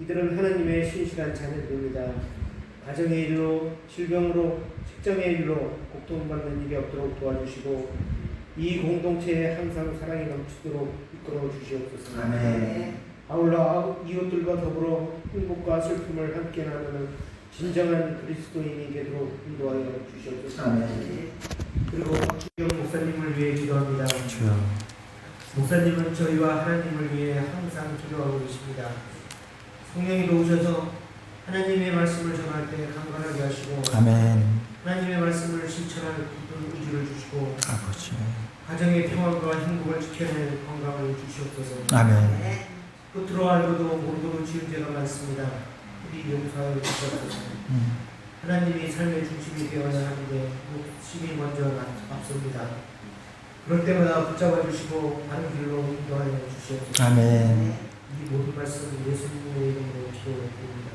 이들은 하나님의 신실한 자녀들입니다. 가정의 일로, 질병으로, 직장의 일로 고통받는 일이 없도록 도와주시고 이 공동체에 항상 사랑이 넘치도록 이끌어 주시옵소서. 아멘. 아울러 이웃들과 더불어 행복과 슬픔을 함께 나누는 진정한 그리스도인이 되도록 인도하여 주시옵소서. 아멘. 그리고 박주경 목사님을 위해 기도합니다. 주여. 목사님은 저희와 하나님을 위해 항상 기도하고 계십니다. 성령이 도우셔서 하나님의 말씀을 전할 때 강건하게 하시고 아멘. 하나님의 말씀을 실천할 깊은 의지를 주시고 아버지. 가정의 평안과 행복을 지켜낼 건강을 주시옵소서. 아멘. 끝으로 알고도 모르고도 지은 죄가 많습니다. 우리 용서하여 주시옵소서. 하나님이 삶의 중심이 되어야 하는데 욕심이 먼저 앞섭니다. 그럴 때마다 붙잡아 주시고 바른 길로 인도하여 주시옵소서. 아멘. 이 모든 말씀 예수님의 이름으로 기도드립니다.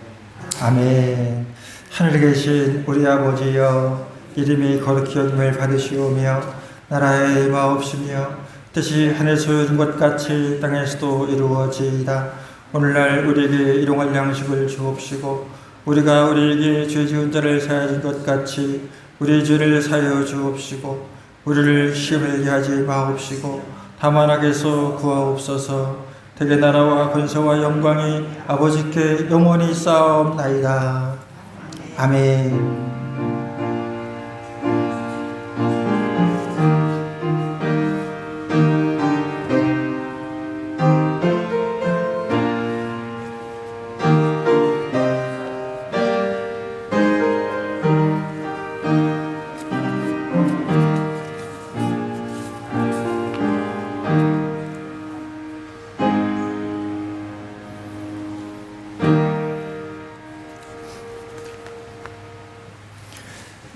아멘. 하늘에 계신 우리 아버지여, 이름이 거룩히 여김을 받으시오며 나라의 마옵시며 뜻이 하늘에서 이룬 것 같이 땅에서도 이루어지이다. 오늘날 우리에게 일용할 양식을 주옵시고 우리가 우리에게 죄 지은 자를 사하여 준 것 같이 우리 죄를 사하여 주옵시고 우리를 시험에 들게 하지 마옵시고 다만 악에서 구하옵소서. 대개 나라와 권세와 영광이 아버지께 영원히 쌓옵나이다. 아멘.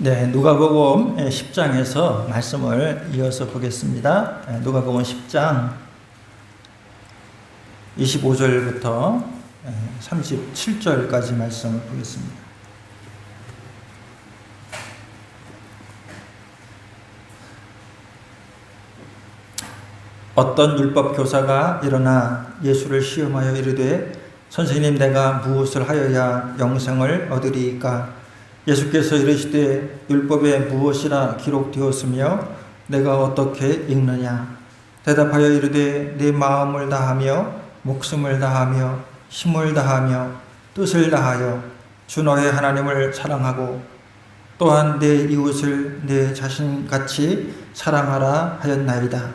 네, 누가복음 10장에서 말씀을 이어서 보겠습니다. 누가복음 10장 25절부터 37절까지 말씀을 보겠습니다. 어떤 율법 교사가 일어나 예수를 시험하여 이르되 선생님, 내가 무엇을 하여야 영생을 얻으리이까? 예수께서 이르시되 율법에 무엇이라 기록되었으며 내가 어떻게 읽느냐? 대답하여 이르되 내 마음을 다하며 목숨을 다하며 힘을 다하며 뜻을 다하여 주 너의 하나님을 사랑하고 또한 내 이웃을 내 자신같이 사랑하라 하였나이다.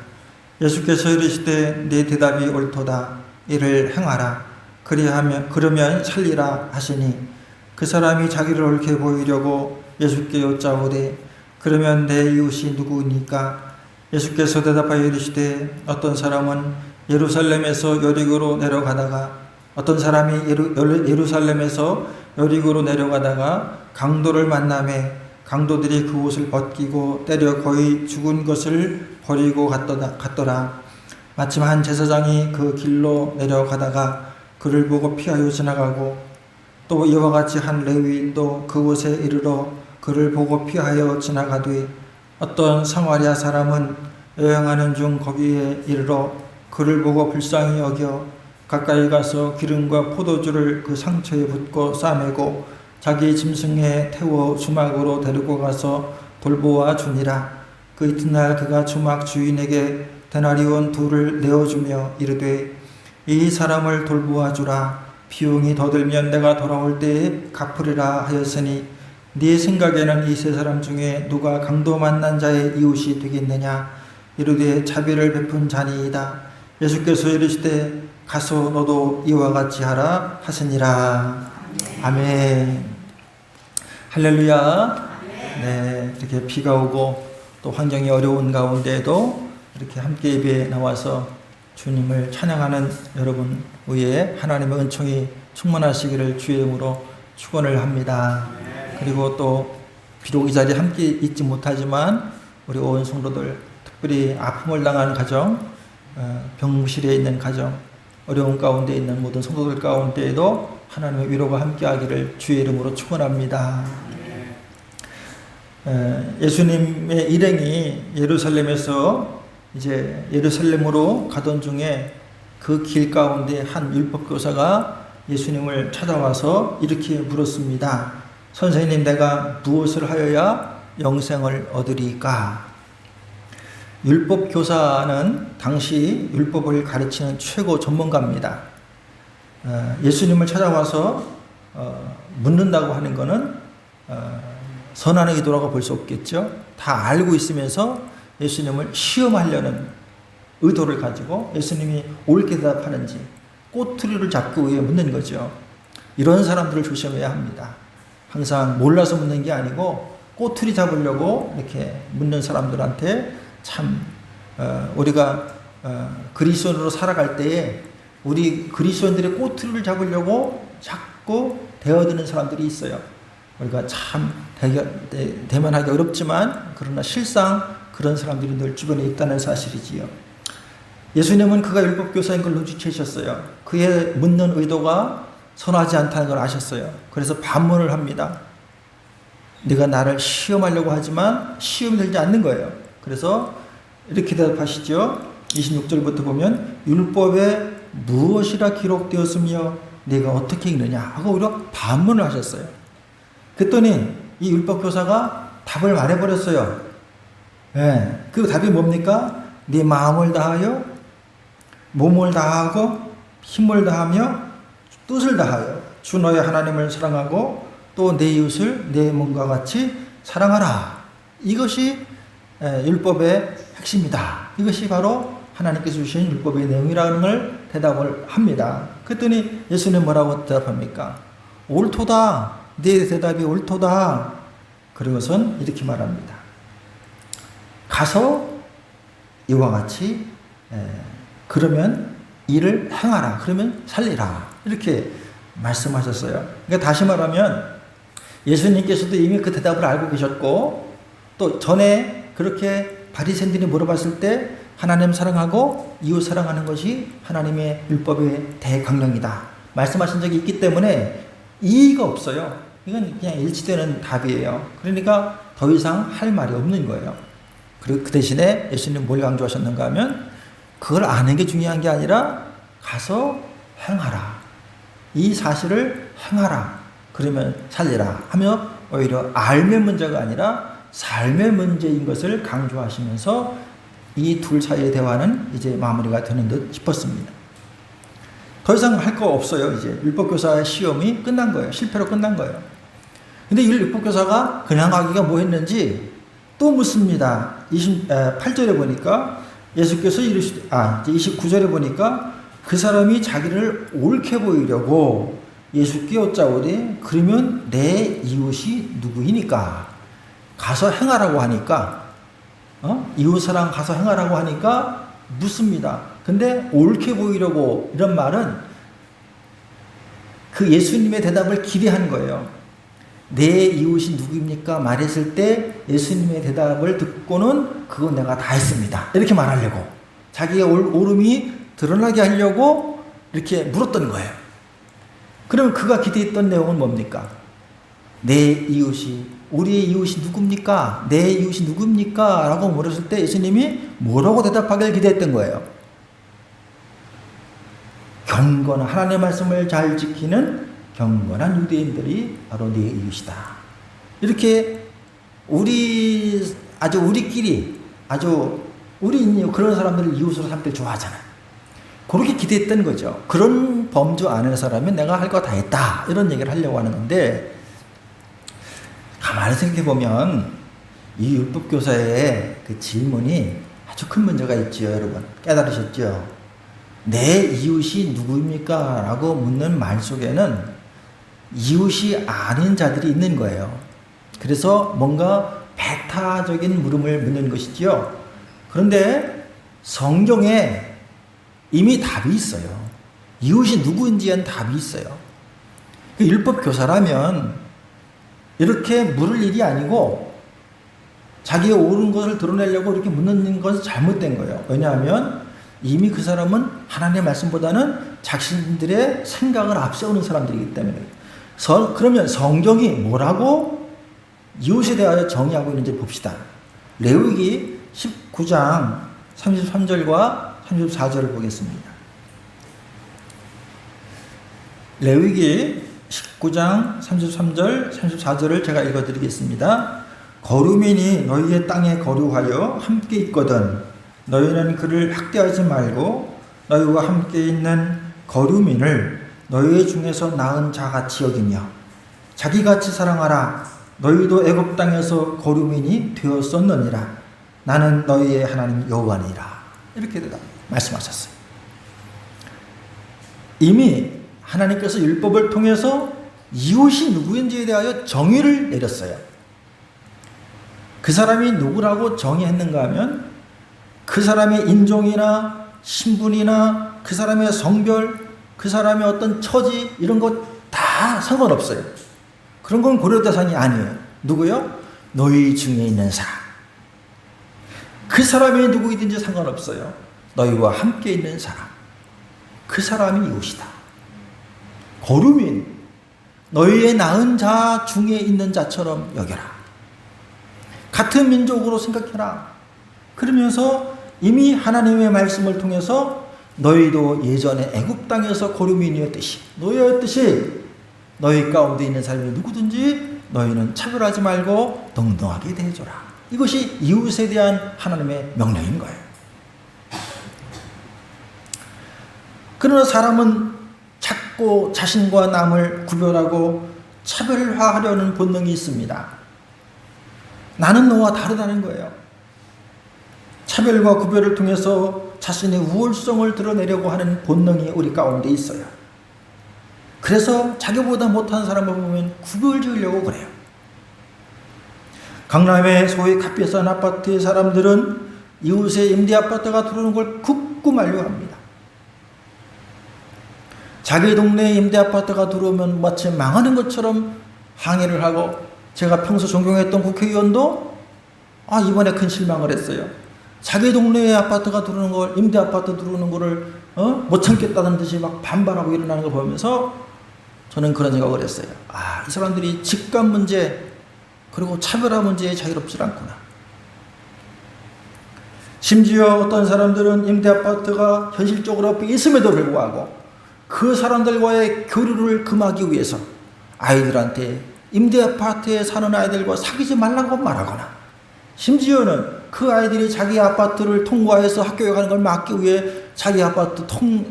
예수께서 이르시되 내 대답이 옳도다. 이를 행하라. 그러면 살리라 하시니 그 사람이 자기를 옳게 보이려고 예수께 여짜오되 그러면 내 이웃이 누구니까? 예수께서 대답하여 이르시되 어떤 사람은 예루살렘에서 여리고로 내려가다가 어떤 사람이 예루살렘에서 여리고로 내려가다가 강도를 만나매 강도들이 그 옷을 벗기고 때려 거의 죽은 것을 버리고 갔더라. 마침 한 제사장이 그 길로 내려가다가 그를 보고 피하여 지나가고 또 이와 같이 한 레위인도 그곳에 이르러 그를 보고 피하여 지나가되 어떤 사마리아 사람은 여행하는 중 거기에 이르러 그를 보고 불쌍히 여겨 가까이 가서 기름과 포도주를 그 상처에 붓고 싸매고 자기 짐승에 태워 주막으로 데리고 가서 돌보아 주니라. 그 이튿날 그가 주막 주인에게 데나리온 2를 내어주며 이르되 이 사람을 돌보아 주라. 비용이 더 들면 내가 돌아올 때에 갚으리라 하였으니 네 생각에는 이 세 사람 중에 누가 강도 만난 자의 이웃이 되겠느냐? 이르되 자비를 베푼 자니이다. 예수께서 이르시되 가서 너도 이와 같이 하라 하시니라. 아멘. 할렐루야. 네, 이렇게 비가 오고 또 환경이 어려운 가운데에도 이렇게 함께 예배에 나와서 주님을 찬양하는 여러분 위에 하나님의 은총이 충만하시기를 주의 이름으로 축원을 합니다. 그리고 또 비록 이 자리에 함께 있지 못하지만 우리 온 성도들, 특별히 아픔을 당한 가정, 병실에 있는 가정, 어려운 가운데 있는 모든 성도들 가운데에도 하나님의 위로가 함께하기를 주의 이름으로 축원합니다. 예수님의 일행이 예루살렘에서 이제 예루살렘으로 가던 중에 그 길 가운데 한 율법 교사가 예수님을 찾아와서 이렇게 물었습니다. 선생님, 내가 무엇을 하여야 영생을 얻으리까? 율법 교사는 당시 율법을 가르치는 최고 전문가입니다. 예수님을 찾아와서 묻는다고 하는 것은 선한 의도라고 볼 수 없겠죠. 다 알고 있으면서 예수님을 시험하려는 의도를 가지고 예수님이 옳게 대답하는지 꼬투리를 잡기 위해 묻는 거죠. 이런 사람들을 조심해야 합니다. 항상 몰라서 묻는 게 아니고 꼬투리 잡으려고 이렇게 묻는 사람들한테 참 우리가 그리스도인으로 살아갈 때에 우리 그리스도인들의 꼬투리를 잡으려고 자꾸 대어드는 사람들이 있어요. 우리가 참 대면하기 어렵지만 그러나 실상 그런 사람들이 늘 주변에 있다는 사실이지요. 예수님은 그가 율법교사인 걸 눈치채셨어요. 그의 묻는 의도가 선하지 않다는 걸 아셨어요. 그래서 반문을 합니다. 네가 나를 시험하려고 하지만 시험이 들지 않는 거예요. 그래서 이렇게 대답하시죠. 26절부터 보면 율법에 무엇이라 기록되었으며 네가 어떻게 읽느냐 하고 오히려 반문을 하셨어요. 그랬더니 이 율법교사가 답을 말해버렸어요. 네. 그 답이 뭡니까? 네 마음을 다하여 몸을 다하고 힘을 다하며 뜻을 다하여 주 너의 하나님을 사랑하고 또 내 이웃을 내 몸과 같이 사랑하라. 이것이 율법의 핵심이다. 이것이 바로 하나님께서 주신 율법의 내용이라는 걸 대답을 합니다. 그랬더니 예수님 뭐라고 대답합니까? 옳도다. 네 대답이 옳도다. 그리고선 이렇게 말합니다. 가서 이와 같이 그러면 이를 행하라. 그러면 살리라. 이렇게 말씀하셨어요. 그러니까 다시 말하면 예수님께서도 이미 그 대답을 알고 계셨고 또 전에 그렇게 바리새인들이 물어봤을 때 하나님 사랑하고 이웃 사랑하는 것이 하나님의 율법의 대강령이다 말씀하신 적이 있기 때문에 이의가 없어요. 이건 그냥 일치되는 답이에요. 그러니까 더 이상 할 말이 없는 거예요. 그리고 그 대신에 예수님 뭘 강조하셨는가 하면 그걸 아는 게 중요한 게 아니라 가서 행하라. 이 사실을 행하라. 그러면 살리라 하며 오히려 알의 문제가 아니라 삶의 문제인 것을 강조하시면서 이 둘 사이의 대화는 이제 마무리가 되는 듯 싶었습니다. 더 이상 할 거 없어요. 이제 율법교사의 시험이 끝난 거예요. 실패로 끝난 거예요. 근데 이 율법교사가 그냥 가기가 뭐 했는지 또 묻습니다. 28절에 보니까 예수께서 이제 29절에 보니까 그 사람이 자기를 옳게 보이려고 예수께 여짜오되 그러면 내 이웃이 누구이니까? 가서 행하라고 하니까 이웃사랑 가서 행하라고 하니까 묻습니다. 근데 옳게 보이려고 이런 말은 그 예수님의 대답을 기대한 거예요. 내 이웃이 누구입니까? 말했을 때 예수님의 대답을 듣고는 그건 내가 다 했습니다. 이렇게 말하려고 자기의 옳음이 드러나게 하려고 이렇게 물었던 거예요. 그러면 그가 기대했던 내용은 뭡니까? 내 이웃이 우리의 이웃이 누굽니까? 내 이웃이 누굽니까? 라고 물었을 때 예수님이 뭐라고 대답하길 기대했던 거예요. 경건한 하나님의 말씀을 잘 지키는 경건한 유대인들이 바로 내 이웃이다. 이렇게 우리끼리 우리 그런 사람들을 이웃으로 삼을 때 좋아하잖아요. 그렇게 기대했던 거죠. 그런 범주 안에 사람은 내가 할 거 다 했다. 이런 얘기를 하려고 하는 건데 가만히 생각해 보면 이 율법교사의 그 질문이 아주 큰 문제가 있죠. 여러분 깨달으셨죠? 내 이웃이 누구입니까? 라고 묻는 말 속에는 이웃이 아닌 자들이 있는 거예요. 그래서 뭔가 배타적인 물음을 묻는 것이지요. 그런데 성경에 이미 답이 있어요. 이웃이 누구인지엔 답이 있어요. 그 율법교사라면 이렇게 물을 일이 아니고 자기의 옳은 것을 드러내려고 이렇게 묻는 것은 잘못된 거예요. 왜냐하면 이미 그 사람은 하나님의 말씀보다는 자신들의 생각을 앞세우는 사람들이기 때문에. 그러면 성경이 뭐라고 이웃에 대하여 정의하고 있는지 봅시다. 레위기 19장 33절과 34절을 보겠습니다. 레위기 19장 33절 34절을 제가 읽어드리겠습니다. 거류민이 너희의 땅에 거류하여 함께 있거든 너희는 그를 학대하지 말고 너희와 함께 있는 거류민을 너희 중에서 나은 자같이 여기며 자기같이 사랑하라. 너희도 애굽 땅에서 거류민이 되었었느니라. 나는 너희의 하나님 여호와니라. 이렇게 말씀하셨어요. 이미 하나님께서 율법을 통해서 이웃이 누구인지에 대하여 정의를 내렸어요. 그 사람이 누구라고 정의했는가 하면 그 사람의 인종이나 신분이나 그 사람의 성별, 그 사람의 어떤 처지 이런 것 다 상관없어요. 그런 건 고려 대상이 아니에요. 누구요? 너희 중에 있는 사람. 그 사람이 누구이든지 상관없어요. 너희와 함께 있는 사람. 그 사람이 이웃이다. 거류민, 너희의 나은 자 중에 있는 자처럼 여겨라. 같은 민족으로 생각해라. 그러면서 이미 하나님의 말씀을 통해서 너희도 예전에 애굽 땅에서 거류민이었듯이 너희였듯이 너희 가운데 있는 사람이 누구든지 너희는 차별하지 말고 동등하게 대해줘라. 이것이 이웃에 대한 하나님의 명령인 거예요. 그러나 사람은 자꾸 자신과 남을 구별하고 차별화하려는 본능이 있습니다. 나는 너와 다르다는 거예요. 차별과 구별을 통해서 자신의 우월성을 드러내려고 하는 본능이 우리 가운데 있어요. 그래서 자기보다 못한 사람을 보면 구별 지으려고 그래요. 강남의 소위 값비싼 아파트의 사람들은 이웃의 임대 아파트가 들어오는 걸 굽고 만류합니다. 자기 동네에 임대 아파트가 들어오면 마치 망하는 것처럼 항의를 하고, 제가 평소 존경했던 국회의원도 이번에 큰 실망을 했어요. 자기 동네에 아파트가 들어오는 걸, 임대 아파트 들어오는 거를 못 참겠다는 듯이 막 반발하고 일어나는 걸 보면서 저는 그런 생각을 했어요. 이 사람들이 집값 문제 그리고 차별화 문제에 자유롭지 않구나. 심지어 어떤 사람들은 임대 아파트가 현실적으로 앞에 있음에도 불구하고 그 사람들과의 교류를 금하기 위해서 아이들한테 임대 아파트에 사는 아이들과 사귀지 말라고 말하거나, 심지어는 그 아이들이 자기 아파트를 통과해서 학교에 가는 걸 막기 위해 자기 아파트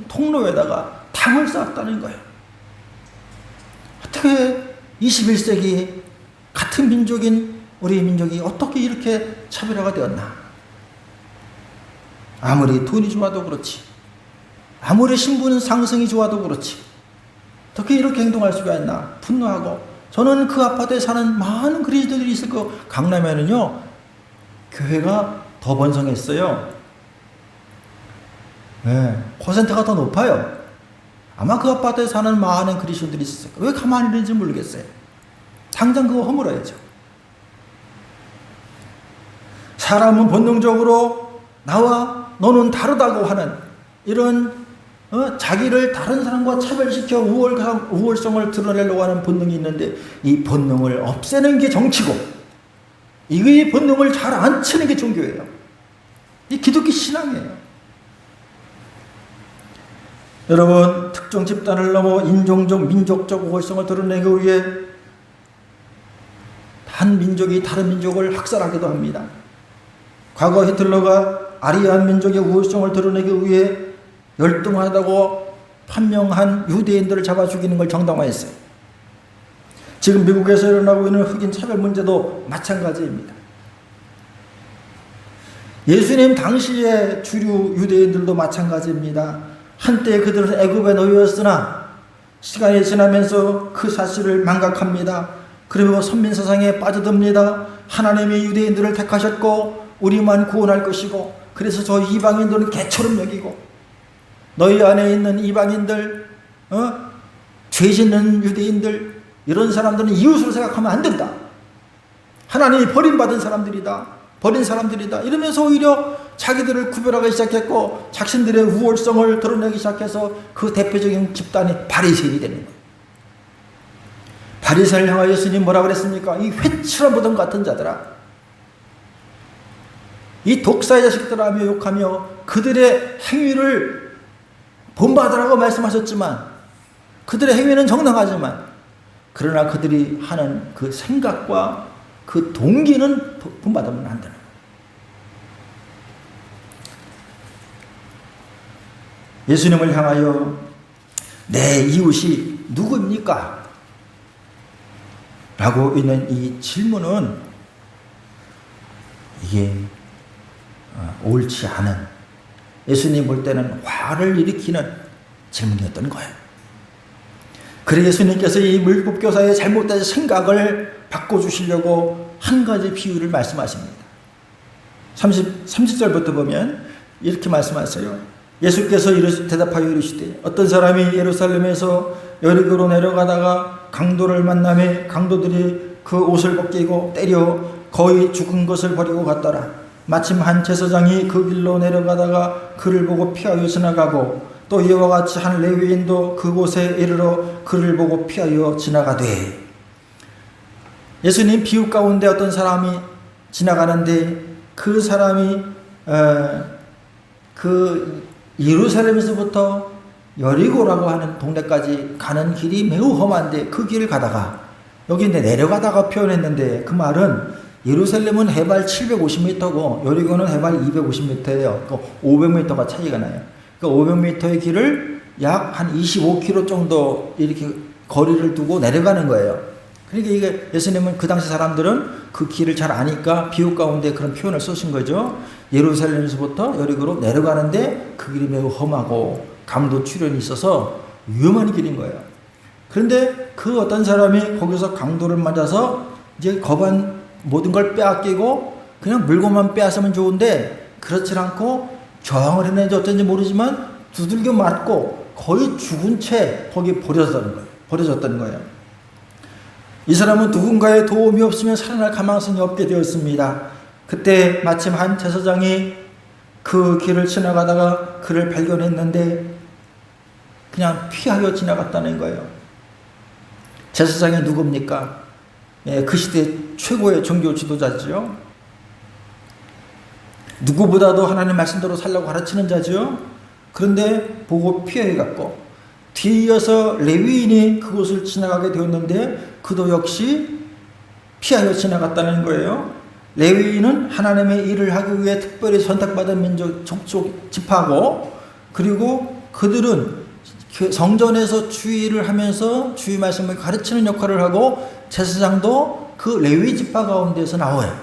통로에다가 담을 쌓았다는 거예요. 어떻게 21세기 같은 민족인 우리 민족이 어떻게 이렇게 차별화가 되었나? 아무리 돈이 좋아도 그렇지, 아무리 신분 상승이 좋아도 그렇지, 어떻게 이렇게 행동할 수가 있나? 분노하고, 저는 그 아파트에 사는 많은 그리스도들이 있을 거. 강남에는요, 교회가 더 번성했어요. 네, 퍼센트가 더 높아요. 아마 그 아파트에 사는 많은 그리스도들이 있었어요. 왜 가만히 있는지 모르겠어요. 당장 그거 허물어야죠. 사람은 본능적으로 나와 너는 다르다고 하는 이런 자기를 다른 사람과 차별시켜 우월성을 드러내려고 하는 본능이 있는데, 이 본능을 없애는 게 정치고 이 본능을 잘 안 치는 게 종교예요. 이 기독교 신앙이에요. 여러분, 특정 집단을 넘어 인종적, 민족적 우월성을 드러내기 위해 한 민족이 다른 민족을 학살하기도 합니다. 과거 히틀러가 아리안 민족의 우월성을 드러내기 위해 열등하다고 판명한 유대인들을 잡아 죽이는 걸 정당화했어요. 지금 미국에서 일어나고 있는 흑인 차별 문제도 마찬가지입니다. 예수님 당시의 주류 유대인들도 마찬가지입니다. 한때 그들은 애굽의 노예였으나 시간이 지나면서 그 사실을 망각합니다. 그리고 선민사상에 빠져듭니다. 하나님이 유대인들을 택하셨고 우리만 구원할 것이고, 그래서 저 이방인들은 개처럼 여기고, 너희 안에 있는 이방인들, 죄 짓는 유대인들, 이런 사람들은 이웃으로 생각하면 안 된다. 하나님이 버림받은 사람들이다. 버린 사람들이다. 이러면서 오히려 자기들을 구별하기 시작했고 자신들의 우월성을 드러내기 시작해서 그 대표적인 집단이 바리새인이 되는 거예요. 바리새인을 향하여 예수님 뭐라고 그랬습니까? 이 회칠한 무덤 같은 자들아, 이 독사의 자식들아 하며 욕하며 그들의 행위를 본받으라고 말씀하셨지만 그들의 행위는 정당하지만 그러나 그들이 하는 그 생각과 그 동기는 본받으면 안 되는 거예요. 예수님을 향하여 내 이웃이 누구입니까? 라고 있는 이 질문은 이게 옳지 않은, 예수님 볼 때는 화를 일으키는 질문이었던 거예요. 그래서 예수님께서 이 율법교사의 잘못된 생각을 바꿔주시려고 한 가지 비유를 말씀하십니다. 30절부터 보면 이렇게 말씀하세요. 예수께서 대답하여 이르시되 어떤 사람이 예루살렘에서 여리고로 내려가다가 강도를 만나매 강도들이 그 옷을 벗기고 때려 거의 죽은 것을 버리고 갔더라. 마침 한 제사장이 그 길로 내려가다가 그를 보고 피하여 지나가고 또 이와 같이 한 레위인도 그곳에 이르러 그를 보고 피하여 지나가되. 예수님 비유 가운데 어떤 사람이 지나가는데 그 사람이 그 예루살렘에서부터 여리고라고 하는 동네까지 가는 길이 매우 험한데 그 길을 가다가, 여기 이제 내려가다가 표현했는데 그 말은 예루살렘은 해발 750m고 여리고는 해발 250m예요. 그 500m가 차이가 나요. 그 500m의 길을 약 한 25km 정도 이렇게 거리를 두고 내려가는 거예요. 그러니까 이게 예수님은 그 당시 사람들은 그 길을 잘 아니까 비유 가운데 그런 표현을 쓰신 거죠. 예루살렘에서부터 여리고로 내려가는데 그 길이 매우 험하고 강도 출현이 있어서 위험한 길인 거예요. 그런데 그 어떤 사람이 거기서 강도를 맞아서 이제 거반 모든 걸 빼앗기고 그냥 물건만 빼앗으면 좋은데 그렇지 않고 저항을 했는지 어쩐지 모르지만 두들겨 맞고 거의 죽은 채 거기 버려졌던 거예요. 이 사람은 누군가의 도움이 없으면 살아날 가망성이 없게 되었습니다. 그때 마침 한 제사장이 그 길을 지나가다가 그를 발견했는데 그냥 피하여 지나갔다는 거예요. 제사장이 누굽니까? 그 시대 최고의 종교 지도자죠. 누구보다도 하나님 말씀대로 살라고 가르치는 자죠. 그런데 보고 피해 갔고 뒤이어서 레위인이 그곳을 지나가게 되었는데 그도 역시 피하여 지나갔다는 거예요. 레위인은 하나님의 일을 하기 위해 특별히 선택받은 민족 족속 지파고, 그리고 그들은 성전에서 주의를 하면서 주의 말씀을 가르치는 역할을 하고 제사장도 그 레위 지파 가운데서 나와요.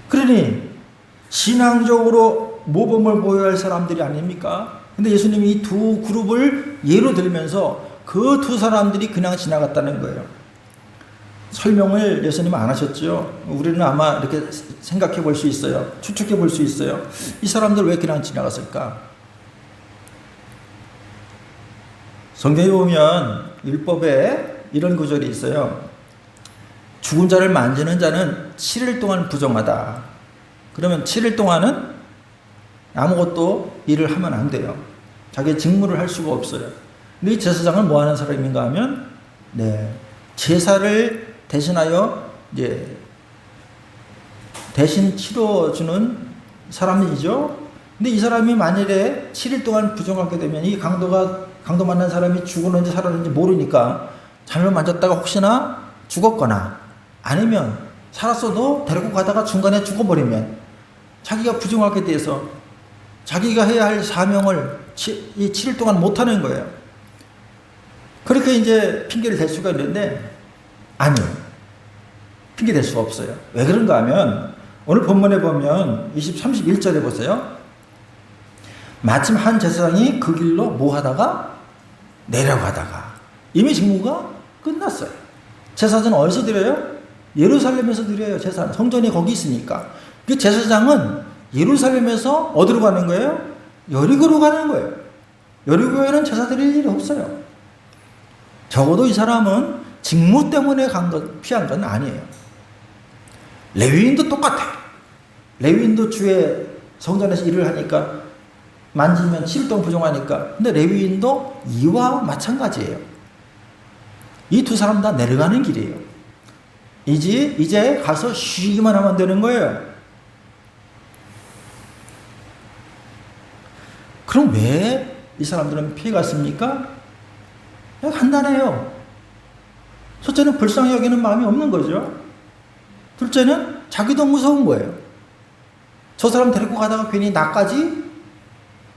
그러니 신앙적으로 모범을 보여야 할 사람들이 아닙니까? 근데 예수님이 이 두 그룹을 예로 들면서 그 두 사람들이 그냥 지나갔다는 거예요. 설명을 예수님은 안 하셨죠. 우리는 아마 이렇게 생각해 볼 수 있어요. 추측해 볼 수 있어요. 이 사람들 왜 그냥 지나갔을까? 성경에 보면 율법에 이런 구절이 있어요. 죽은 자를 만지는 자는 7일 동안 부정하다. 그러면 7일 동안은 아무것도 일을 하면 안 돼요. 자기의 직무를 할 수가 없어요. 근데 이 제사장은 뭐 하는 사람인가 하면, 제사를 대신하여 이제 대신 치러주는 사람이죠. 근데 이 사람이 만일에 7일 동안 부정하게 되면 이 강도 만난 사람이 죽었는지 살았는지 모르니까 잘못 만졌다가 혹시나 죽었거나 아니면 살았어도 데리고 가다가 중간에 죽어버리면 자기가 부정하게 돼서 자기가 해야 할 사명을 이 7일 동안 못하는 거예요. 그렇게 이제 핑계를 댈 수가 있는데 아니요. 핑계 댈 수가 없어요. 왜 그런가 하면 오늘 본문에 보면 31절에 보세요. 마침 한 제사장이 그 길로 뭐 하다가 내려가다가 이미 직무가 끝났어요. 제사장은 어디서 드려요? 예루살렘에서 드려요. 제사 성전이 거기 있으니까. 그 제사장은 예루살렘에서 어디로 가는 거예요? 여리고로 가는 거예요. 여리고에는 제사 드릴 일이 없어요. 적어도 이 사람은 직무 때문에 피한 건 아니에요. 레위인도 똑같아요. 레위인도 주의 성전에서 일을 하니까 만지면 7일 동안 부정하니까. 근데 레위인도 이와 마찬가지예요. 이 두 사람 다 내려가는 길이에요. 이제 가서 쉬기만 하면 되는 거예요. 그럼 왜 이 사람들은 피해 갔습니까? 간단해요. 첫째는 불쌍히 여기는 마음이 없는 거죠. 둘째는 자기도 무서운 거예요. 저 사람 데리고 가다가 괜히 나까지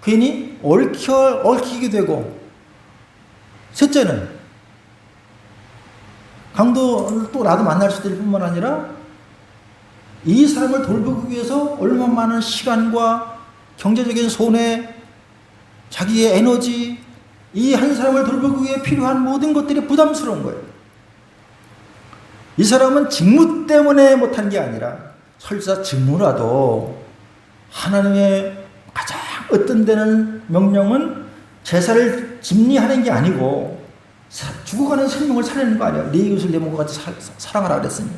괜히 얽히게 되고, 셋째는 강도를 또 나도 만날 수도 있을 뿐만 아니라 이 사람을 돌보기 위해서 얼마나 많은 시간과 경제적인 손해, 자기의 에너지, 이 한 사람을 돌보기 위해 필요한 모든 것들이 부담스러운 거예요. 이 사람은 직무 때문에 못한 게 아니라 설사 직무라도 하나님의 가장 어떤 데는 명령은 제사를 집리하는 게 아니고 죽어가는 생명을 살리는 거 아니에요. 네 이웃을 내 몸과 같이 사랑하라 그랬으니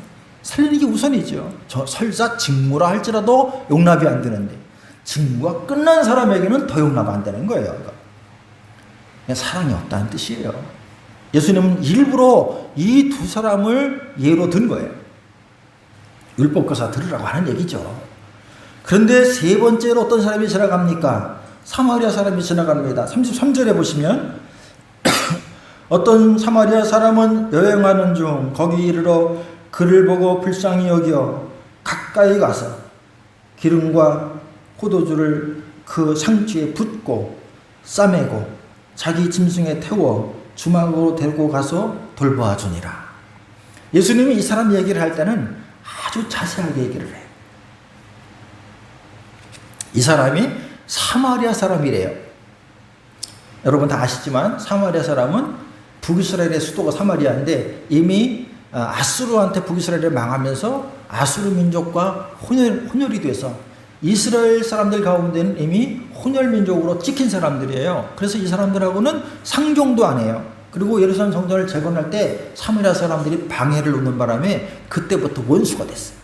살리는 게 우선이죠. 저 설사 직무라 할지라도 용납이 안 되는데 직무가 끝난 사람에게는 더 용납 안 되는 거예요. 그냥 사랑이 없다는 뜻이에요. 예수님은 일부러 이 두 사람을 예로 든 거예요. 율법교사 들으라고 하는 얘기죠. 그런데 세 번째로 어떤 사람이 지나갑니까? 사마리아 사람이 지나갑니다. 33절에 보시면 어떤 사마리아 사람은 여행하는 중 거기 이르러 그를 보고 불쌍히 여겨 가까이 가서 기름과 포도주를 그 상추에 붓고 싸매고 자기 짐승에 태워 주막으로 데리고 가서 돌보아 주니라. 예수님이 이 사람 얘기를 할 때는 아주 자세하게 얘기를 해요. 이 사람이 사마리아 사람이래요. 여러분 다 아시지만 사마리아 사람은 북이스라엘의 수도가 사마리아인데 이미 아수르한테 북이스라엘을 망하면서 아수르 민족과 혼혈이 돼서 이스라엘 사람들 가운데는 이미 혼혈 민족으로 찍힌 사람들이에요. 그래서 이 사람들하고는 상종도 안 해요. 그리고 예루살렘 성전을 재건할 때 사마리아 사람들이 방해를 놓는 바람에 그때부터 원수가 됐어요.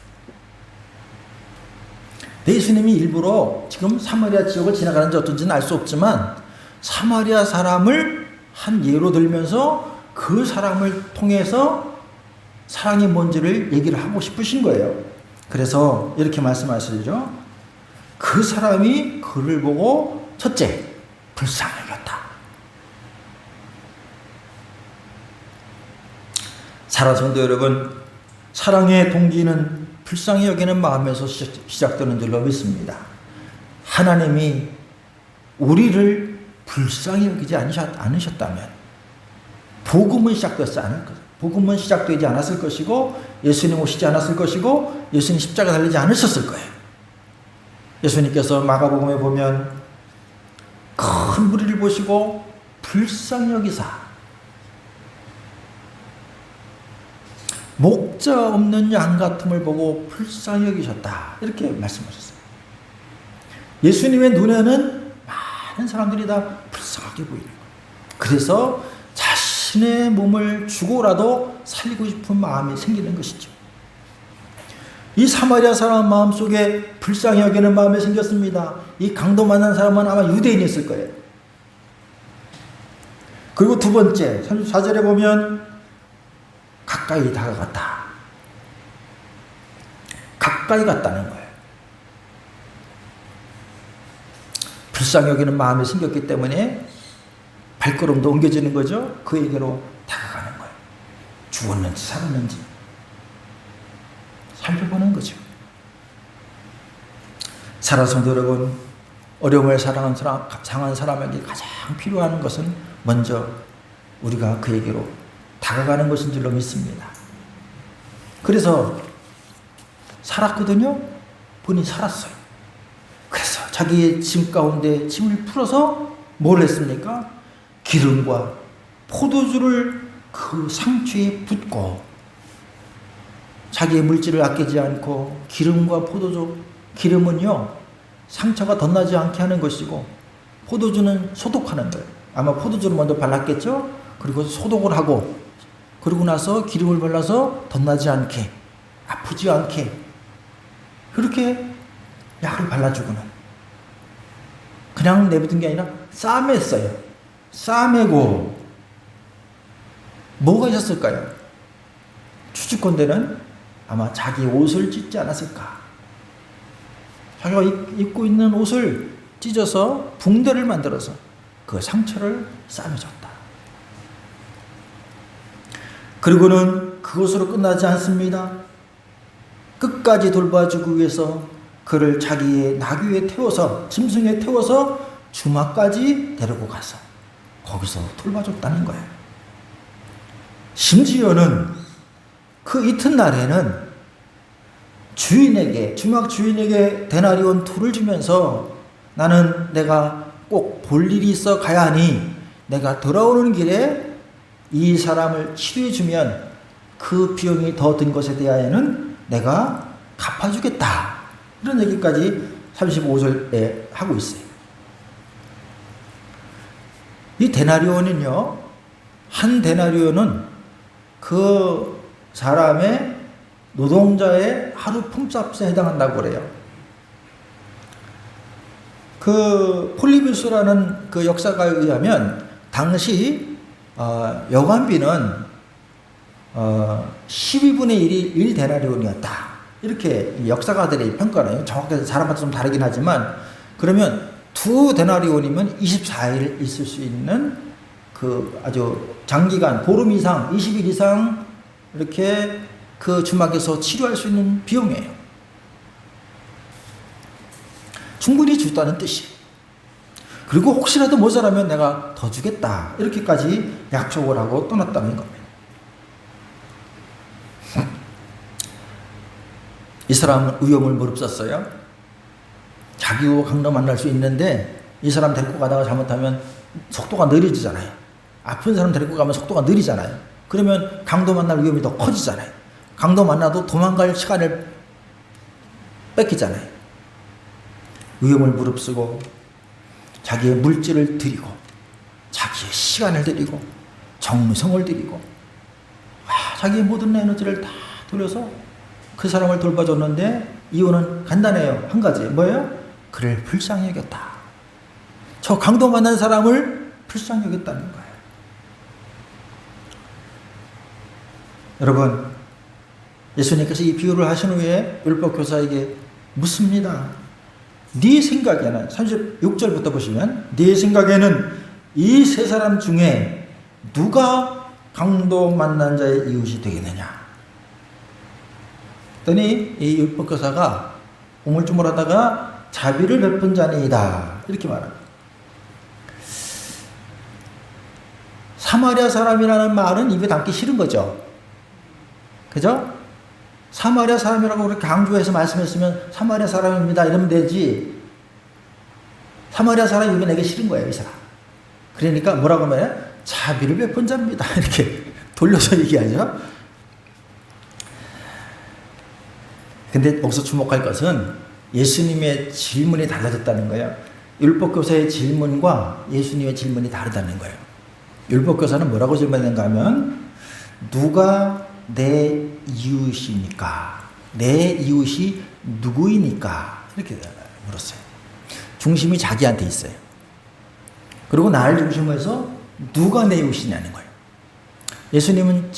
예수님이 일부러 지금 사마리아 지역을 지나가는지 어쩐지는 알 수 없지만 사마리아 사람을 한 예로 들면서 그 사람을 통해서 사랑이 뭔지를 얘기를 하고 싶으신 거예요. 그래서 이렇게 말씀하시죠. 그 사람이 그를 보고 첫째, 불쌍히 여겼다. 사랑하는 성도 여러분, 사랑의 동기는 불쌍히 여기는 마음에서 시작되는 줄로 믿습니다. 하나님이 우리를 불쌍히 여기지 않으셨다면 복음은 시작되지 않을 것이고, 복음은 시작되지 않았을 것이고, 예수님 오시지 않았을 것이고, 예수님 십자가 달리지 않으셨을 거예요. 예수님께서 마가복음에 보면 큰 무리를 보시고 불쌍히 여기사 목자 없는 양 같음을 보고 불쌍히 여기셨다. 이렇게 말씀하셨어요. 예수님의 눈에는 많은 사람들이 다 불쌍하게 보이는 거예요. 그래서 자신의 몸을 주고라도 살리고 싶은 마음이 생기는 것이죠. 이 사마리아 사람 마음속에 불쌍히 여기는 마음이 생겼습니다. 이 강도 만난 사람은 아마 유대인이었을 거예요. 그리고 두 번째 34절에 보면 가까이 다가갔다. 가까이 갔다는 거예요. 불쌍히 여기는 마음이 생겼기 때문에 발걸음도 옮겨지는 거죠. 그에게로 다가가는 거예요. 죽었는지 살았는지 살펴보는 거죠. 사랑하는 성도 여러분, 어려움을 당한 사람에게 가장 필요한 것은 먼저 우리가 그에게로 다가가는 것인 줄로 믿습니다. 그래서 살았거든요. 본인이 살았어요. 그래서 자기의 짐 가운데 짐을 풀어서 뭘 했습니까? 기름과 포도주를 그 상추에 붓고, 자기의 물질을 아끼지 않고 기름과 포도주, 기름은요 상처가 덧나지 않게 하는 것이고 포도주는 소독하는 거예요. 아마 포도주를 먼저 발랐겠죠. 그리고 소독을 하고 그러고 나서 기름을 발라서 덧나지 않게, 아프지 않게 그렇게 약을 발라주고는 그냥 내버린 게 아니라 싸맸어요. 싸매고 뭐가 있었을까요? 추측컨대는 아마 자기 옷을 찢지 않았을까. 자기가 입고 있는 옷을 찢어서 붕대를 만들어서 그 상처를 싸매줬다. 그리고는 그것으로 끝나지 않습니다. 끝까지 돌봐주기 위해서 그를 자기의 나귀에 태워서, 짐승에 태워서 주막까지 데리고 가서 거기서 돌봐줬다는 거예요. 심지어는 그 이튿날에는 주인에게, 주막 주인에게 데나리온 2를 주면서 나는 내가 꼭 볼 일이 있어 가야 하니 내가 돌아오는 길에 이 사람을 치료해 주면 그 비용이 더 든 것에 대하여는 내가 갚아주겠다. 이런 얘기까지 35절에 하고 있어요. 이 데나리온은요, 한 데나리온은 그 사람의 노동자의 하루 품삯에 해당한다고 그래요. 그 폴리비우스라는 그 역사가에 의하면 당시 여관비는 12분의 1이 1데나리온이었다. 이렇게 역사가들의 평가는 정확하게 사람마다 좀 다르긴 하지만, 그러면 2데나리온이면 24일 있을 수 있는 그 아주 장기간, 보름 이상, 20일 이상 이렇게 그 주막에서 치료할 수 있는 비용이에요. 충분히 줬다는 뜻이에요. 그리고 혹시라도 모자라면 내가 더 주겠다. 이렇게까지 약속을 하고 떠났다는 겁니다. 이 사람은 위험을 무릅썼어요. 자기와 강도 만날 수 있는데 이 사람 데리고 가다가 잘못하면 속도가 느려지잖아요. 아픈 사람 데리고 가면 속도가 느리잖아요. 그러면 강도 만날 위험이 더 커지잖아요. 강도 만나도 도망갈 시간을 뺏기잖아요. 위험을 무릅쓰고 자기의 물질을 드리고 자기의 시간을 드리고 정성을 드리고 자기의 모든 에너지를 다 돌려서 그 사람을 돌봐줬는데 이유는 간단해요. 한 가지. 뭐예요? 그를 불쌍히 여겼다. 저 강도 만난 사람을 불쌍히 여겼다는 거예요. 여러분, 예수님께서 이 비유를 하신 후에 율법교사에게 묻습니다. 네 생각에는, 36절부터 보시면 네 생각에는 이 세 사람 중에 누가 강도 만난 자의 이웃이 되겠느냐? 그랬더니 이 율법교사가 우물쭈물하다가 자비를 베푼 자니이다. 이렇게 말합니다. 사마리아 사람이라는 말은 입에 담기 싫은 거죠. 그죠? 사마리아 사람이라고 그렇게 강조해서 말씀했으면 사마리아 사람입니다 이러면 되지. 사마리아 사람이 입에 내기 싫은 거예요, 이 사람. 그러니까 뭐라고 말해요? 자비를 베푼 자입니다. 이렇게 돌려서 얘기하죠. 근데 여기서 주목할 것은 예수님의 질문이 달라졌다는 거예요. 율법교사의 질문과 예수님의 질문이 다르다는 거예요. 율법교사는 뭐라고 질문했는가 하면 누가 내 이웃입니까? 내 이웃이 누구이니까? 이렇게 물었어요. 중심이 자기한테 있어요. 그리고 나를 중심으로 해서 누가 내 이웃이냐는 거예요. 예수님은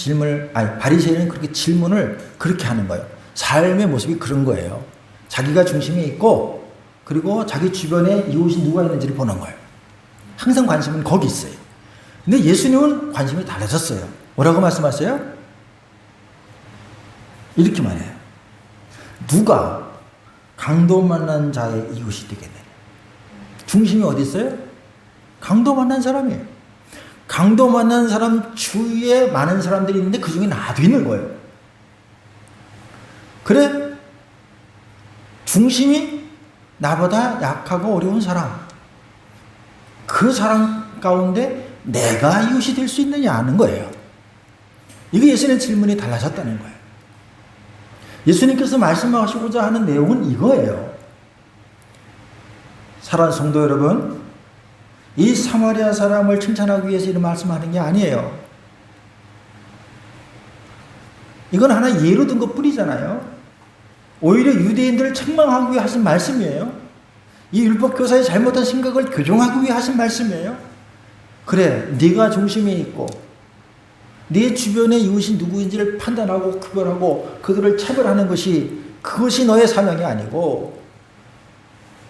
바리새인은 그렇게 질문을 그렇게 하는 거예요. 삶의 모습이 그런 거예요. 자기가 중심에 있고 그리고 자기 주변에 이웃이 누가 있는지를 보는 거예요. 항상 관심은 거기 있어요. 근데 예수님은 관심이 달라졌어요. 뭐라고 말씀하세요? 이렇게 말해요. 누가 강도 만난 자의 이웃이 되겠느냐. 중심이 어디 있어요? 강도 만난 사람이에요. 강도 만난 사람 주위에 많은 사람들이 있는데 그 중에 나도 있는 거예요. 그래, 중심이 나보다 약하고 어려운 사람, 그 사람 가운데 내가 이웃이 될 수 있느냐 하는 거예요. 이게 예수님의 질문이 달라졌다는 거예요. 예수님께서 말씀하시고자 하는 내용은 이거예요. 사랑하는 성도 여러분, 이 사마리아 사람을 칭찬하기 위해서 이런 말씀하는 게 아니에요. 이건 하나 예로 든 것 뿐이잖아요. 오히려 유대인들을 책망하기 위해 하신 말씀이에요. 이 율법교사의 잘못한 생각을 교정하기 위해 하신 말씀이에요. 그래, 네가 중심에 있고 네 주변의 이웃이 누구인지를 판단하고 구별하고 그들을 차별하는 그것이 너의 사명이 아니고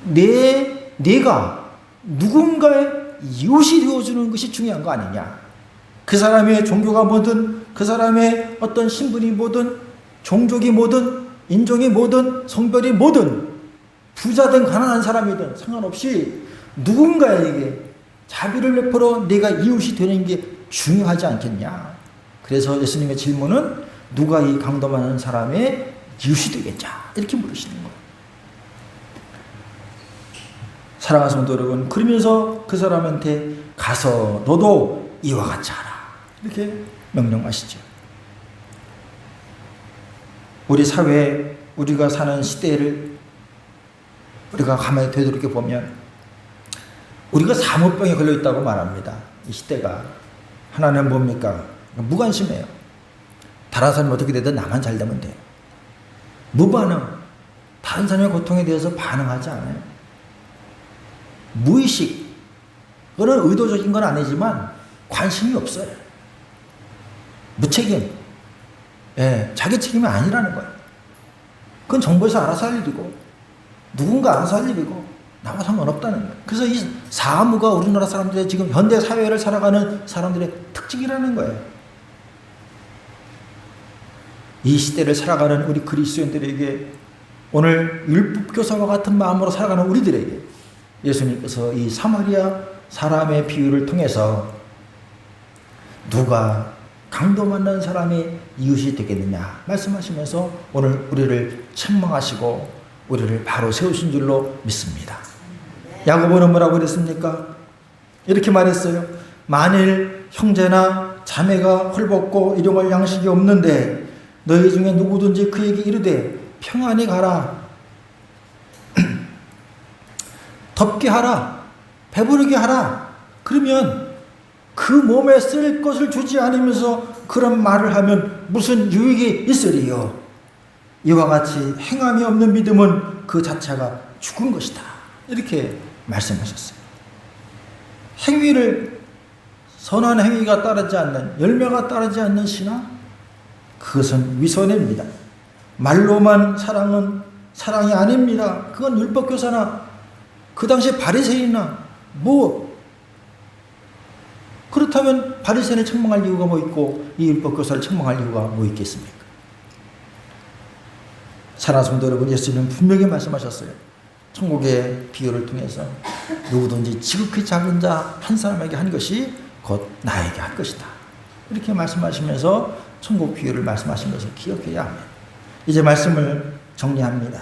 내가 누군가의 이웃이 되어주는 것이 중요한 거 아니냐. 그 사람의 종교가 뭐든, 그 사람의 어떤 신분이 뭐든, 종족이 뭐든, 인종이 뭐든, 성별이 뭐든, 부자든 가난한 사람이든 상관없이 누군가에게 자비를 베풀어 내가 이웃이 되는 게 중요하지 않겠냐. 그래서 예수님의 질문은 누가 이 강도 많은 사람의 이웃이 되겠냐, 이렇게 물으시는 거예요. 사랑하는 성도 여러분, 그러면서 그 사람한테 가서 너도 이와 같이 하라, 이렇게 명령하시죠. 우리 사회, 우리가 사는 시대를 우리가 가만히 되돌이켜 보면 우리가 사모병에 걸려 있다고 말합니다. 이 시대가. 하나는 뭡니까? 무관심해요. 다른 사람이 어떻게 되든 나만 잘 되면 돼요. 무반응. 다른 사람의 고통에 대해서 반응하지 않아요. 무의식. 그건 의도적인 건 아니지만 관심이 없어요. 무책임. 예, 자기 책임이 아니라는 거예요. 그건 정부에서 알아서 할 일이고 누군가 알아서 할 일이고 나와 상관없다는 거예요. 그래서 이 사무가 우리나라 사람들의 지금 현대 사회를 살아가는 사람들의 특징이라는 거예요. 이 시대를 살아가는 우리 그리스도인들에게, 오늘 율법교사와 같은 마음으로 살아가는 우리들에게 예수님께서 이 사마리아 사람의 비유를 통해서 누가 강도 만난 사람의 이웃이 되겠느냐 말씀하시면서 오늘 우리를 책망하시고 우리를 바로 세우신 줄로 믿습니다. 야고보는 뭐라고 그랬습니까? 이렇게 말했어요. 만일 형제나 자매가 헐벗고 일용할 양식이 없는데 너희 중에 누구든지 그에게 이르되 평안히 가라, 덥게 하라, 배부르게 하라, 그러면 그 몸에 쓸 것을 주지 않으면서 그런 말을 하면 무슨 유익이 있으리요. 이와 같이 행함이 없는 믿음은 그 자체가 죽은 것이다, 이렇게 말씀하셨어요. 행위를, 선한 행위가 따르지 않는, 열매가 따르지 않는 신앙, 그것은 위선입니다. 말로만 사랑은 사랑이 아닙니다. 그건 율법교사나 그 당시 바리새인이나 그렇다면 바리새인을 책망할 이유가 뭐 있고 이 율법교사를 책망할 이유가 뭐 있겠습니까? 사랑하는 성도 여러분, 예수님은 분명히 말씀하셨어요. 천국의 비유를 통해서 누구든지 지극히 작은 자 한 사람에게 한 것이 곧 나에게 할 것이다, 이렇게 말씀하시면서 천국 비유를 말씀하신 것을 기억해야 합니다. 이제 말씀을 정리합니다.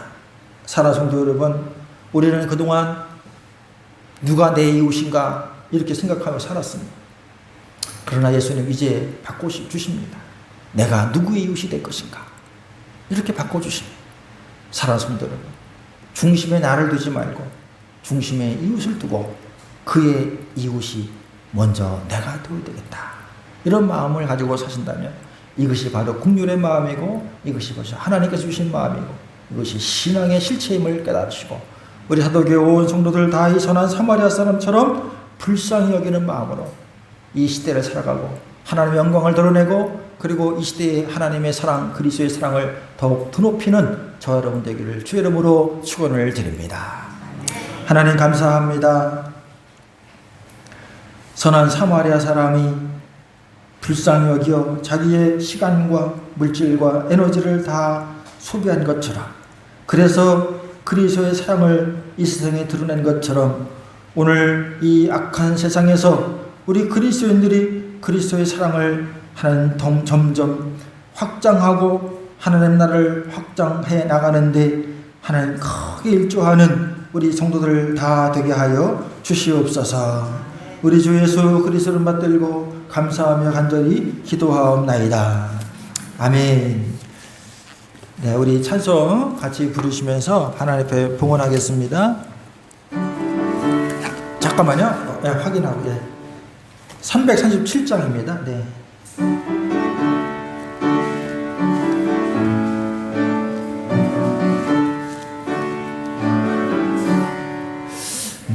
사랑하는 성도 여러분, 우리는 그동안 누가 내 이웃인가 이렇게 생각하며 살았습니다. 그러나 예수님 이제 바꿔주십니다. 내가 누구의 이웃이 될 것인가, 이렇게 바꿔주십니다. 사랑하는 성도 여러분, 중심에 나를 두지 말고 중심에 이웃을 두고 그의 이웃이 먼저 내가 되어야 되겠다, 이런 마음을 가지고 사신다면 이것이 바로 긍휼의 마음이고 이것이 바로 하나님께서 주신 마음이고 이것이 신앙의 실체임을 깨달으시고 우리 사도교회 온 성도들 다 이 선한 사마리아 사람처럼 불쌍히 여기는 마음으로 이 시대를 살아가고 하나님의 영광을 드러내고 그리고 이 시대의 하나님의 사랑, 그리스도의 사랑을 더욱 드높이는 저 여러분 되기를 주의 이름으로 축원을 드립니다. 하나님 감사합니다. 선한 사마리아 사람이 불쌍히 여겨 자기의 시간과 물질과 에너지를 다 소비한 것처럼, 그래서 그리스도의 사랑을 이 세상에 드러낸 것처럼 오늘 이 악한 세상에서 우리 그리스도인들이 그리스도의 사랑을 점점 확장하고 하나님 나라를 확장해 나가는데 하나님 크게 일조하는 우리 성도들 다 되게 하여 주시옵소서. 우리 주 예수 그리스도를 받들고 감사하며 간절히 기도하옵나이다. 아멘. 네, 우리 찬송 같이 부르시면서 하나님 앞에 봉헌하겠습니다. 잠깐만요. 네, 확인하고. 네. 337장입니다. 네.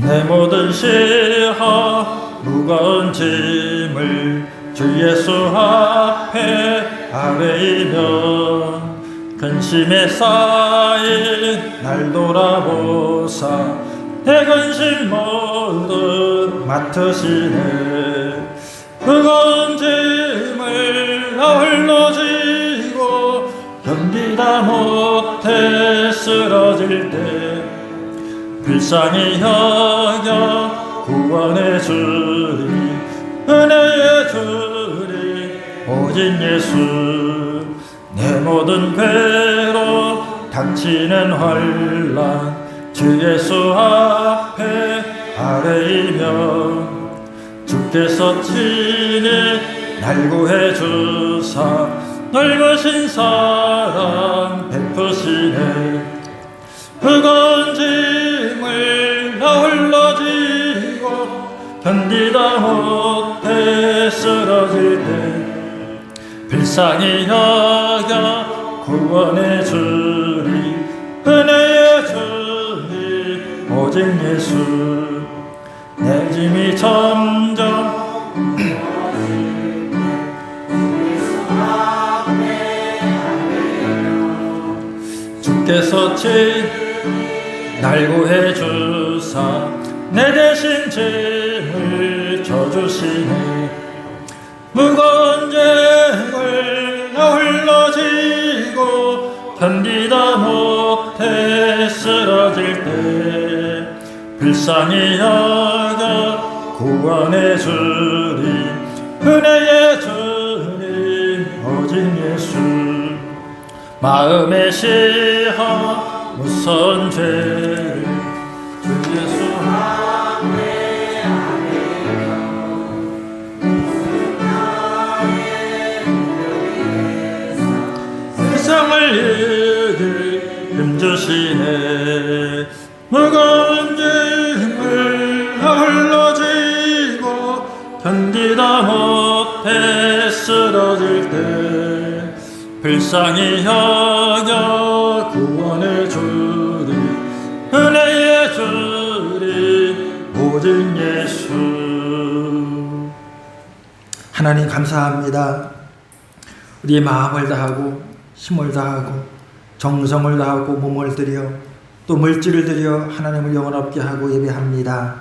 내 모든 시험 무거운 짐을 주 예수 앞에 아뢰이며 근심에 쌓인 날 돌아보사 내 근심 모두 맡으시네. 무거운 짐을 나 홀로 지고 견디다 못해 쓰러질 때 불쌍히 여겨 구원해 주리 은혜의 주리 오직 예수 내 모든 괴로 닥치는 환난 주 예수 앞에 아뢰이며 주께서 친히 날 구해 주사 넓으신 사랑 베푸시네 무거운 짐을 나 홀로 지고 견디다 못해 쓰러질 때 불쌍히 여겨 구원해 주리 은혜의 주님 오직 예수 내 짐이 점점 주께서 날 구해 주사 내 대신 짐을 져주시네 무거운 짐을 나 홀로 지고 견디다 못해 쓰러질 때 불쌍히 여겨 구원해 주리 은혜의 주님 오직 예수 마음에 시험 무서운 죄를 주 예수 세상을 이길 힘주시네 무거운 짐을 홀로 지고 견디다 못해 쓰러질 때 불쌍히 여겨 구원해 주리 은혜의 주리 오직 예수 하나님 감사합니다. 우리의 마음을 다하고 힘을 다하고 정성을 다하고 몸을 들여 또 물질을 들여 하나님을 영원롭게 하고 예배합니다.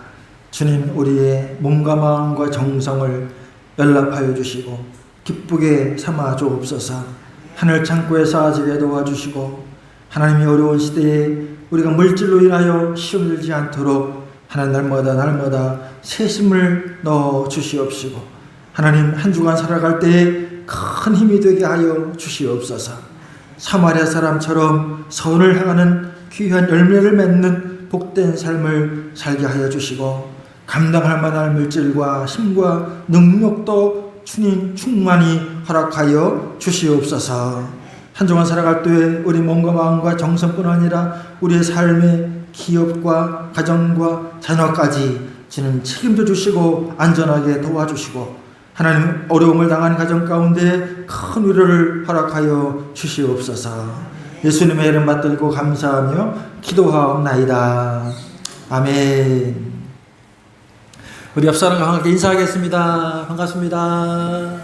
주님 우리의 몸과 마음과 정성을 연락하여 주시고 기쁘게 삼아 주옵소서. 하늘 창고에 쌓아지게 도와주시고 하나님이 어려운 시대에 우리가 물질로 인하여 시험 들지 않도록 하나님 날마다 세심을 넣어 주시옵시고 하나님 한 주간 살아갈 때에 큰 힘이 되게 하여 주시옵소서. 사마리아 사람처럼 선을 향하는 귀한 열매를 맺는 복된 삶을 살게 하여 주시고 감당할 만한 물질과 힘과 능력도 주님 충만히 허락하여 주시옵소서. 한 주간 살아갈 때에 우리 몸과 마음과 정성뿐 아니라 우리의 삶의 기업과 가정과 자녀까지 주님 책임져 주시고 안전하게 도와주시고 하나님 어려움을 당한 가정 가운데 큰 위로를 허락하여 주시옵소서. 예수님의 이름 받들고 감사하며 기도하옵나이다. 아멘. 우리 옆 사람과 함께 인사하겠습니다. 반갑습니다.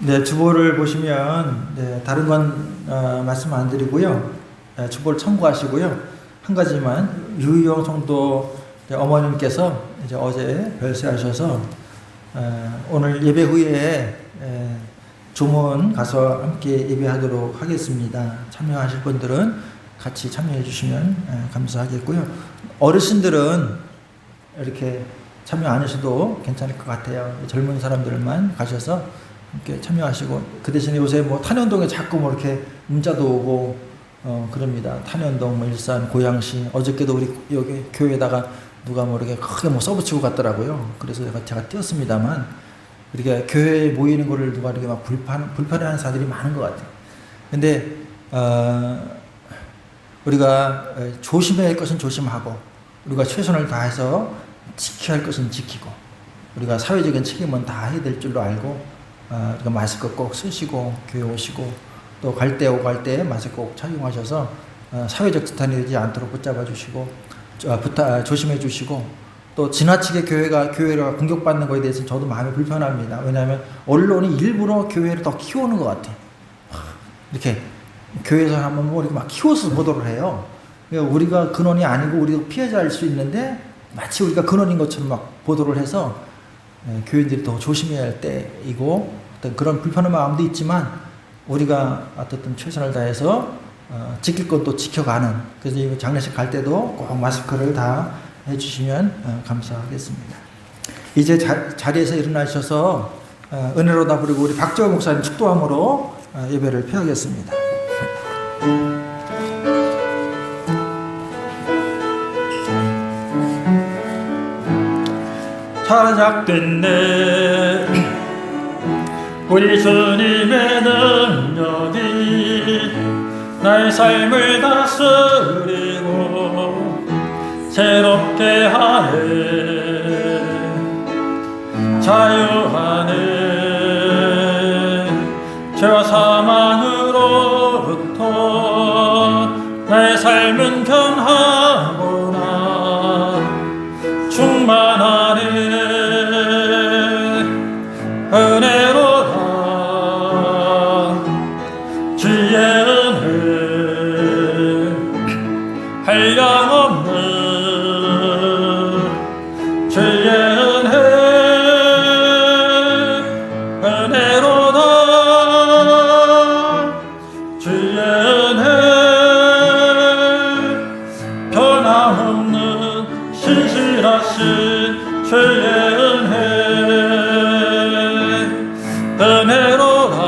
네, 주보를 보시면 다른 건 말씀 안 드리고요. 주보를 참고하시고요. 한 가지만 유희영 성도 어머님께서 이제 어제 별세하셔서 오늘 예배 후에 조문 가서 함께 예배하도록 하겠습니다. 참여하실 분들은 같이 참여해 주시면 감사하겠고요. 어르신들은 이렇게 참여 안 하셔도 괜찮을 것 같아요. 젊은 사람들만 가셔서 함께 참여하시고 그 대신에 요새 뭐 탄현동에 자꾸 뭐 이렇게 문자도 오고 그럽니다. 탄현동, 일산, 고양시 어저께도 우리 여기 교회에다가 누가 뭐 이렇게 크게 뭐 써붙이고 갔더라고요. 그래서 제가 띄었습니다만 이렇게 교회에 모이는 거를 누가 이렇게 막 불편해하는 사람들이 많은 것 같아요. 근데 우리가 조심해야 할 것은 조심하고 우리가 최선을 다해서 지켜야 할 것은 지키고 우리가 사회적인 책임은 다 해야 될 줄로 알고 우리가 마스크 꼭 쓰시고 교회 오시고 또 갈 때 오고 갈 때 마스크 꼭 착용하셔서 사회적 지탄이 되지 않도록 붙잡아 주시고 조심해 주시고 또 지나치게 교회가 공격받는 것에 대해서 저도 마음이 불편합니다. 왜냐하면 언론이 일부러 교회를 더 키우는 것 같아요. 이렇게 교회에서 한번 뭐 이렇게 막 키워서 보도를 해요. 그러니까 우리가 근원이 아니고 우리도 피해자일 수 있는데 마치 우리가 근원인 것처럼 막 보도를 해서 교인들이 더 조심해야 할 때이고 어떤 그런 불편한 마음도 있지만 우리가 어떻든 최선을 다해서 지킬 건 또 지켜가는, 그래서 이 장례식 갈 때도 꼭 마스크를 다 해주시면 감사하겠습니다. 이제 자리에서 일어나셔서 은혜로다 부르고 우리 박재호 목사님 축도함으로 예배를 펴겠습니다. 찾작됐네 우리 주님의 능력이 나의 삶을 다스리고 새롭게 하네, 자유하네. 죄와 사망으로부터 나의 삶은 변하구나, 충만하네. 은혜로다 주의 은혜 한량없는 주의 은혜 은혜로다 주의 은혜 변함없는 신실하신 주의 은혜 은혜로다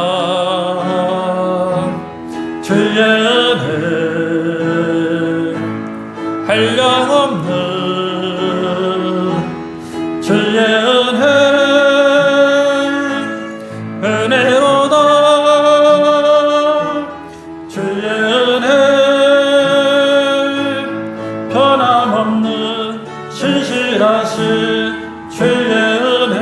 주의 은혜 한량없는 주의 은혜 은혜로다 주의 은혜 변함없는 신실하신 주의 은혜.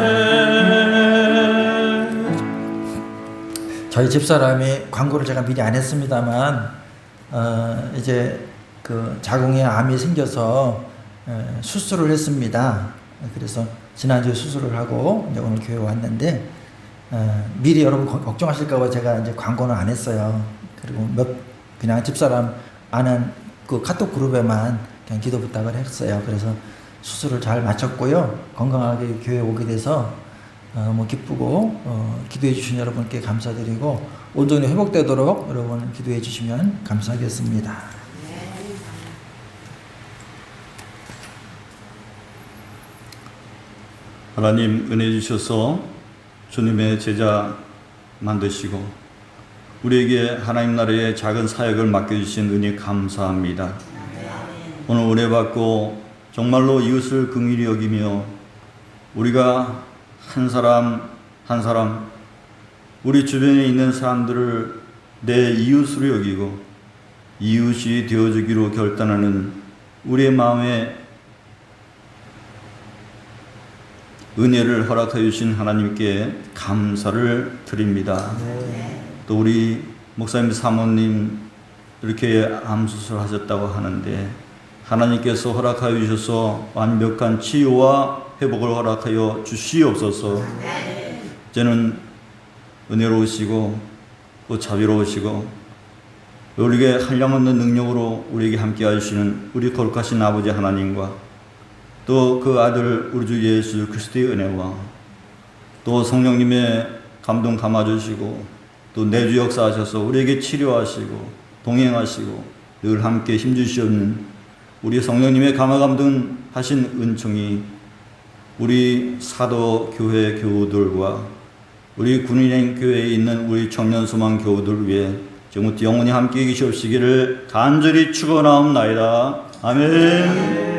저희 집사람이 광고를 제가 미리 안 했습니다만 이제 그 자궁에 암이 생겨서 수술을 했습니다. 그래서 지난주에 수술을 하고 이제 오늘 교회 왔는데 미리 여러분 걱정하실까봐 제가 이제 광고는 안 했어요. 그리고 그냥 집사람 아는 그 카톡 그룹에만 그냥 기도 부탁을 했어요. 그래서 수술을 잘 마쳤고요. 건강하게 교회 오게 돼서 너무 기쁘고 기도해 주신 여러분께 감사드리고 온전히 회복되도록 여러분 기도해 주시면 감사하겠습니다. 하나님 은혜 주셔서 주님의 제자 만드시고 우리에게 하나님 나라의 작은 사역을 맡겨주신 은혜 감사합니다. 오늘 은혜 받고 정말로 이웃을 긍휼히 여기며 우리가 한 사람 한 사람 우리 주변에 있는 사람들을 내 이웃으로 여기고 이웃이 되어주기로 결단하는 우리의 마음에 은혜를 허락하여 주신 하나님께 감사를 드립니다. 또 우리 목사님 사모님 이렇게 암수술 하셨다고 하는데 하나님께서 허락하여 주셔서 완벽한 치유와 회복을 허락하여 주시옵소서. 이제는 은혜로우시고 또 자비로우시고 우리에게 한량없는 능력으로 우리에게 함께 하시는 우리 거룩하신 아버지 하나님과 또 그 아들 우리 주 예수 그리스도의 은혜와 또 성령님의 감동 감아주시고 또 내주 역사하셔서 우리에게 치료하시고 동행하시고 늘 함께 힘주시옵는 우리 성령님의 감화감동하신 은총이 우리 사도교회 교우들과 우리 군인행 교회에 있는 우리 청년소망 교우들 위해 지금부터 영원히 함께 계시옵시기를 간절히 축원하옵나이다. 아멘. 네.